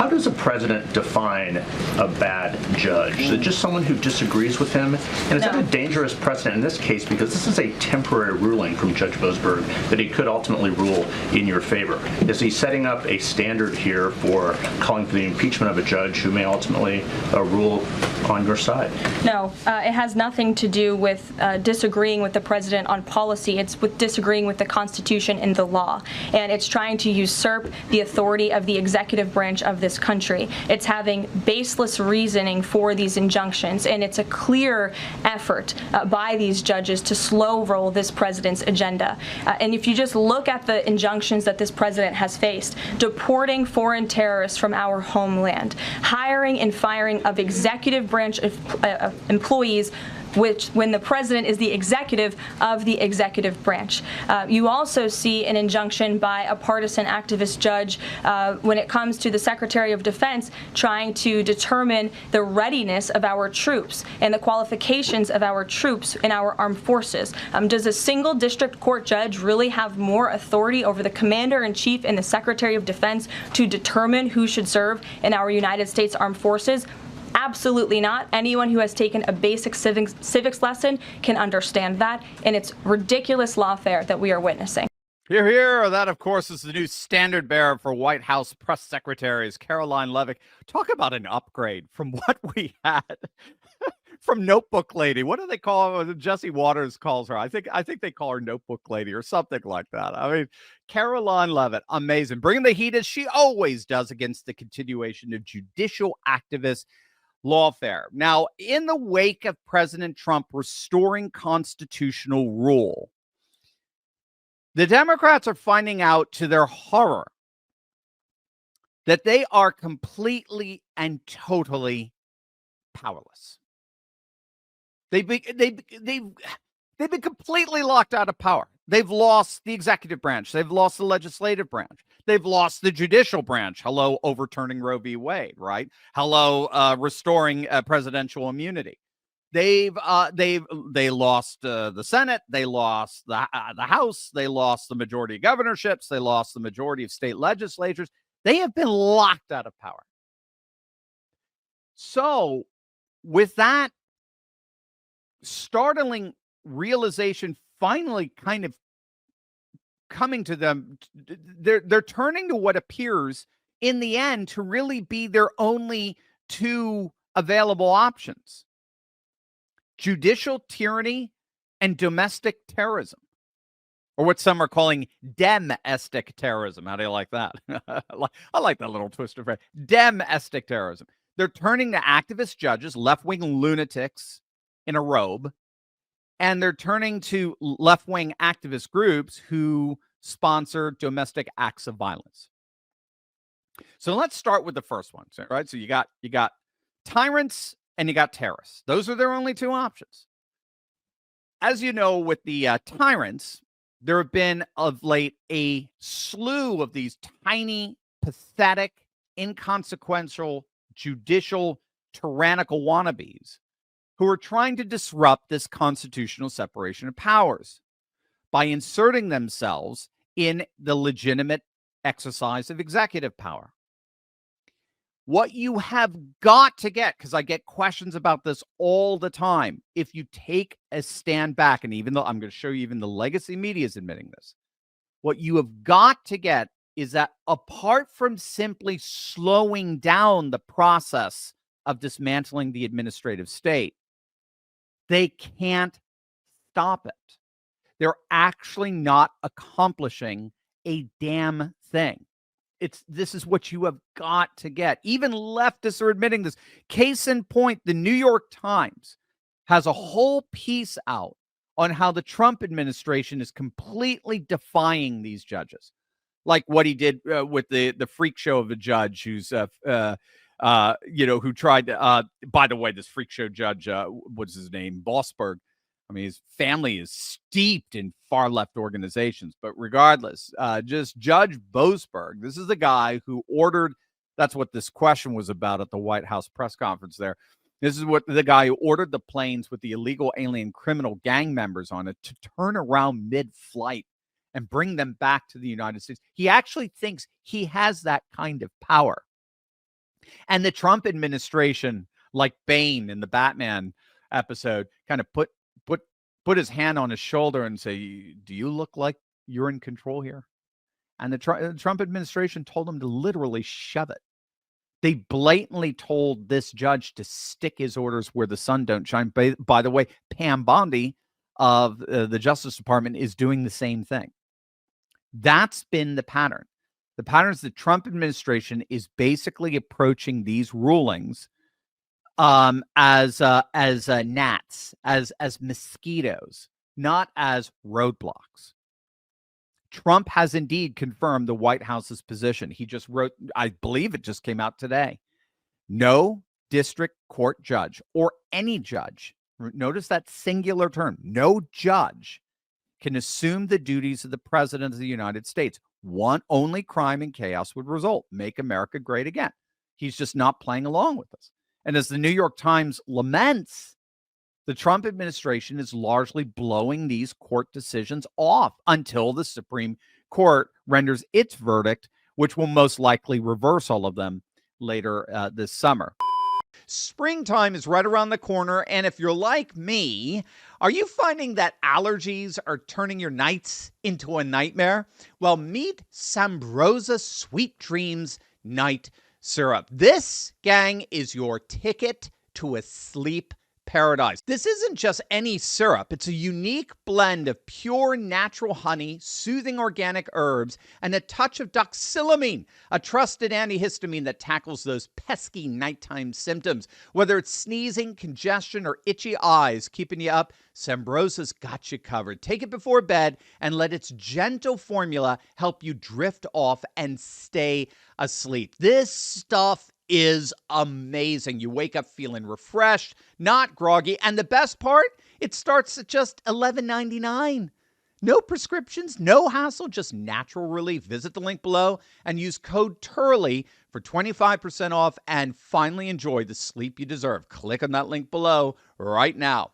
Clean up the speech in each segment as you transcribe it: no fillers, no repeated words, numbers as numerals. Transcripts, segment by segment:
how does a president define a bad judge? Is it just someone who disagrees with him? And is that a dangerous precedent in this case, because this is a temporary ruling from Judge Boasberg that he could ultimately rule in your favor? Is he setting up a standard here for calling for the impeachment of a judge who may ultimately rule on your side? No, it has nothing to do with disagreeing with the president on policy. It's with disagreeing with the Constitution and the law. And it's trying to usurp the authority of the executive branch of this country. It's having baseless reasoning for these injunctions, and it's a clear effort by these judges to slow roll this president's agenda. And if you just look at the injunctions that this president has faced, deporting foreign terrorists from our homeland, hiring and firing of executive branch employees, which when the president is the executive of the executive branch. You also see an injunction by a partisan activist judge when it comes to the Secretary of Defense trying to determine the readiness of our troops and the qualifications of our troops in our armed forces. Does a single district court judge really have more authority over the Commander-in-Chief and the Secretary of Defense to determine who should serve in our United States Armed Forces? Absolutely not. Anyone who has taken a basic civics lesson can understand that, and it's ridiculous lawfare that we are witnessing. Hear, hear. That, of course, is the new standard bearer for White House press secretaries, Caroline Leavitt. Talk about an upgrade from what we had from Notebook Lady. What do they call her? Jesse Waters calls her. I think they call her Notebook Lady or something like that. I mean, Caroline Leavitt, amazing. Bringing the heat as she always does against the continuation of judicial activists. Lawfare. Now, in the wake of President Trump restoring constitutional rule, the Democrats are finding out to their horror that they are completely and totally powerless. They've been completely locked out of power. They've lost the executive branch. They've lost the legislative branch. They've lost the judicial branch. Hello, overturning Roe v. Wade, right? Hello, restoring presidential immunity. They lost the Senate. They lost the House. They lost the majority of governorships. They lost the majority of state legislatures. They have been locked out of power. So, with that startling realization finally kind of coming to them, they're turning to what appears in the end to really be their only two available options: judicial tyranny and domestic terrorism, or what some are calling domestic terrorism. How do you like that? I like that little twist of phrase. Domestic terrorism. They're turning to activist judges, left-wing lunatics in a robe, and they're turning to left-wing activist groups who sponsor domestic acts of violence. So let's start with the first one, right? So you got tyrants and you got terrorists. Those are their only two options. As you know, with the tyrants, there have been of late a slew of these tiny, pathetic, inconsequential, judicial, tyrannical wannabes who are trying to disrupt this constitutional separation of powers by inserting themselves in the legitimate exercise of executive power. What you have got to get, because I get questions about this all the time, if you take a stand back, and even though I'm going to show you even the legacy media is admitting this, what you have got to get is that apart from simply slowing down the process of dismantling the administrative state, they can't stop it. They're actually not accomplishing a damn thing. This is what you have got to get. Even leftists are admitting this. Case in point, the New York Times has a whole piece out on how the Trump administration is completely defying these judges. Like what he did with the freak show of a judge who's who tried to, by the way, this freak show judge, what's his name? Bossberg. I mean, his family is steeped in far left organizations, but regardless, just Judge Boasberg. This is the guy who ordered, that's what this question was about at the White House press conference there. This is what the guy who ordered the planes with the illegal alien criminal gang members on it to turn around mid-flight and bring them back to the United States. He actually thinks he has that kind of power. And the Trump administration, like Bane in the Batman episode, kind of put his hand on his shoulder and say, do you look like you're in control here? And the Trump administration told him to literally shove it. They blatantly told this judge to stick his orders where the sun don't shine. By the way, Pam Bondi of the Justice Department is doing the same thing. That's been the pattern. The pattern is the Trump administration is basically approaching these rulings as gnats, as mosquitoes, not as roadblocks. Trump has indeed confirmed the White House's position. He just wrote, I believe it just came out today. No district court judge or any judge, notice that singular term, no judge can assume the duties of the president of the United States. One only crime and chaos would result. Make America great again. He's just not playing along with us. And as the New York Times laments, the Trump administration is largely blowing these court decisions off until the Supreme Court renders its verdict, which will most likely reverse all of them later this summer. Springtime is right around the corner, and if you're like me, are you finding that allergies are turning your nights into a nightmare? Well, meet Sambrosa Sweet Dreams Night Syrup. This, gang, is your ticket to a sleep paradise. This isn't just any syrup. It's a unique blend of pure natural honey, soothing organic herbs, and a touch of doxylamine, a trusted antihistamine that tackles those pesky nighttime symptoms. Whether it's sneezing, congestion, or itchy eyes keeping you up, Sambrosa's got you covered. Take it before bed and let its gentle formula help you drift off and stay asleep. This stuff is amazing. You wake up feeling refreshed, not groggy, and the best part, it starts at just $11.99. No prescriptions, no hassle, just natural relief. Visit the link below and use code Turley for 25% off and finally enjoy the sleep you deserve. Click on that link below right now.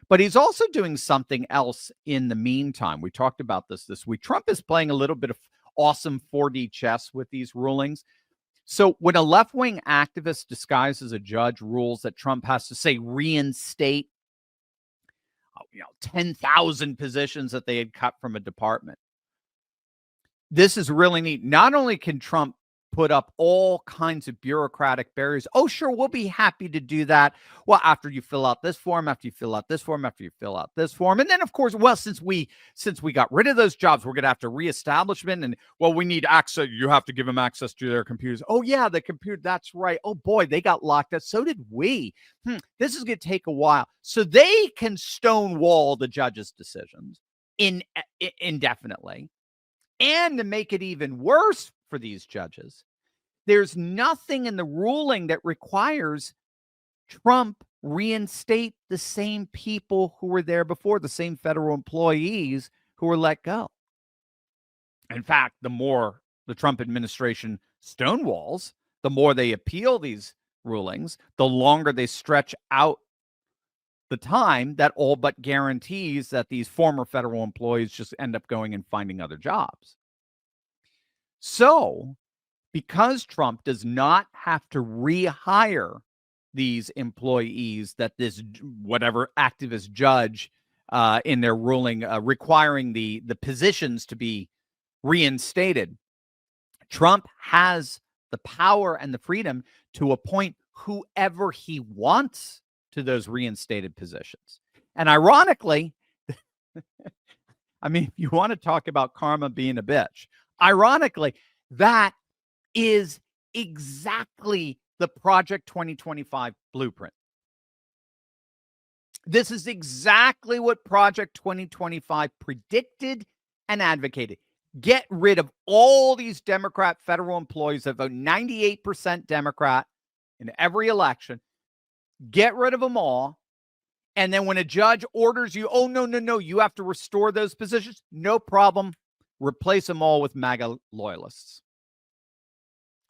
But he's also doing something else in the meantime. We talked about this week. Trump is playing a little bit of awesome 4D chess with these rulings. So when a left-wing activist disguised as a judge rules that Trump has to, say, reinstate 10,000 positions that they had cut from a department, this is really neat. Not only can Trump put up all kinds of bureaucratic barriers. Oh, sure, we'll be happy to do that. Well, after you fill out this form, after you fill out this form, after you fill out this form. And then, of course, well, since we got rid of those jobs, we're going to have to reestablish them. And, well, we need access. You have to give them access to their computers. Oh, yeah, the computer. That's right. Oh, boy, they got locked up. So did we. This is going to take a while. So they can stonewall the judge's decisions indefinitely. And to make it even worse for these judges, there's nothing in the ruling that requires Trump reinstate the same people who were there before, the same federal employees who were let go. In fact, the more the Trump administration stonewalls, the more they appeal these rulings, the longer they stretch out the time that all but guarantees that these former federal employees just end up going and finding other jobs. So, because Trump does not have to rehire these employees that this whatever activist judge in their ruling requiring the positions to be reinstated, Trump has the power and the freedom to appoint whoever he wants to those reinstated positions. And ironically, I mean, if you want to talk about karma being a bitch, ironically, that is exactly the Project 2025 blueprint. This is exactly what Project 2025 predicted and advocated. Get rid of all these Democrat federal employees that vote 98% Democrat in every election. Get rid of them all. And then when a judge orders you, oh, no, you have to restore those positions, no problem. Replace them all with MAGA loyalists.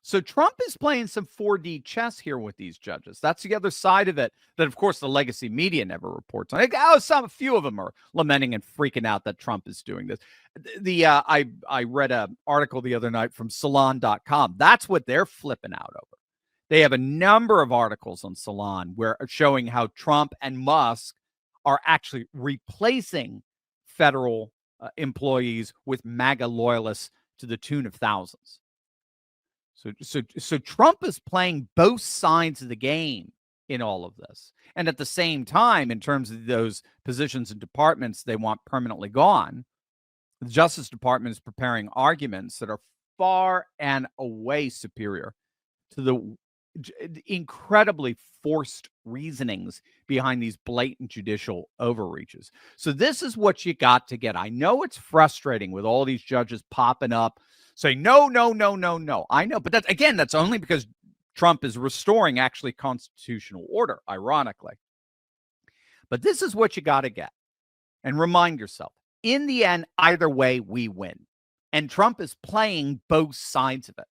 So Trump is playing some 4D chess here with these judges. That's the other side of it that, of course, the legacy media never reports on. A few of them are lamenting and freaking out that Trump is doing this. I read an article the other night from Salon.com. That's what they're flipping out over. They have a number of articles on Salon where showing how Trump and Musk are actually replacing federal employees with MAGA loyalists to the tune of thousands. So Trump is playing both sides of the game in all of this. And at the same time, in terms of those positions and departments they want permanently gone, the Justice Department is preparing arguments that are far and away superior to the incredibly forced reasonings behind these blatant judicial overreaches. So this is what you got to get. I know it's frustrating with all these judges popping up saying, no, no, no, no, no. I know. But that's only because Trump is restoring actually constitutional order, ironically. But this is what you got to get. And remind yourself, in the end, either way, we win. And Trump is playing both sides of it.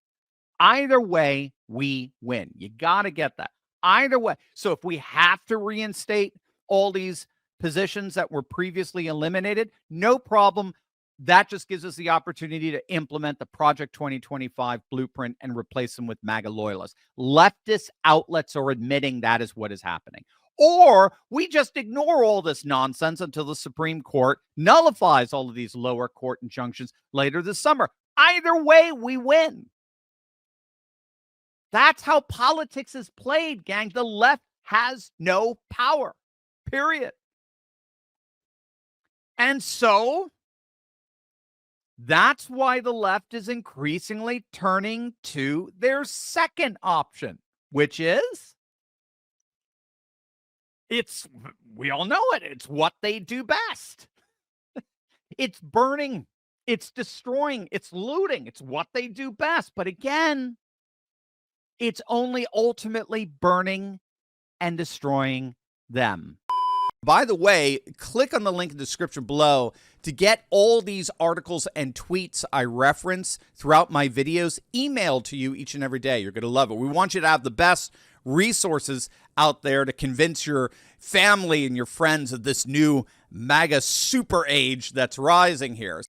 Either way, we win. You got to get that. Either way. So if we have to reinstate all these positions that were previously eliminated, no problem. That just gives us the opportunity to implement the Project 2025 blueprint and replace them with MAGA loyalists. Leftist outlets are admitting that is what is happening. Or we just ignore all this nonsense until the Supreme Court nullifies all of these lower court injunctions later this summer. Either way, we win. That's how politics is played, gang. The left has no power, period. And so that's why the left is increasingly turning to their second option, which is, we all know it. It's what they do best. It's burning. It's destroying. It's looting. It's what they do best. But again, it's only ultimately burning and destroying them. By the way, click on the link in the description below to get all these articles and tweets I reference throughout my videos emailed to you each and every day. You're going to love it. We want you to have the best resources out there to convince your family and your friends of this new MAGA super age that's rising here.